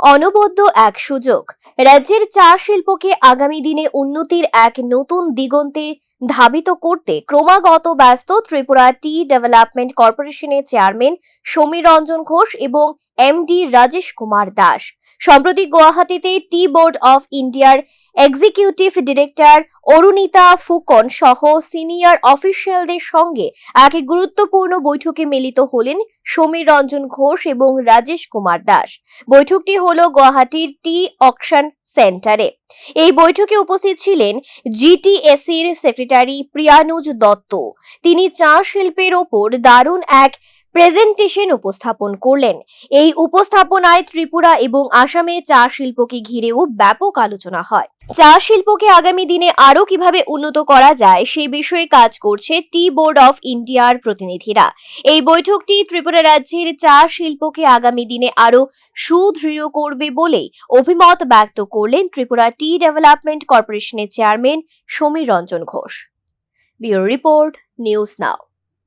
অনবদ্য এক সুযোগ। রাজ্যের চা শিল্পকে আগামী দিনে উন্নতির এক নতুন দিগন্তে ধাবিত করতে ক্রমাগত ব্যস্ত ত্রিপুরা টি ডেভেলপমেন্ট কর্পোরেশনের চেয়ারম্যান সমীর রঞ্জন ঘোষ এবং এমডি রাজেশ কুমার দাস। সম্প্রতি গুয়াহাটিতে টি বোর্ড অফ ইন্ডিয়ার এক্সিকিউটিভ ডিরেক্টর অরুণিতা ফুকন সহ সিনিয়র অফিসিয়ালদের সঙ্গে এক গুরুত্বপূর্ণ বৈঠকে মিলিত হলেন সমীর রঞ্জন ঘোষ এবং রাজেশ কুমার দাস। বৈঠকটি হলো গুয়াহাটির টি অকশন সেন্টারে। এই বৈঠকে উপস্থিত ছিলেন জিটিএসির সেক্রেটারি প্রিয়ানুজ দত্ত। তিনি চা শিল্পের ওপর দারুণ এক প্রেজেন্টেশন উপস্থাপন করলেন। এই উপস্থাপনায় ত্রিপুরা এবং আসামে চা শিল্পকে ঘিরেও ব্যাপক আলোচনা হয়। চা শিল্পকে আগামী দিনে আরো কিভাবে উন্নত করা যায় সে বিষয়ে কাজ করছে টি বোর্ড অফ ইন্ডিয়ার প্রতিনিধিরা। এই বৈঠকটি ত্রিপুরা রাজ্যের চা শিল্পকে আগামী দিনে আরো সুদৃঢ় করবে বলে অভিমত ব্যক্ত করলেন ত্রিপুরা টি ডেভেলপমেন্ট কর্পোরেশনের chairman Samir Ranjan Ghosh. Bureau report, news now.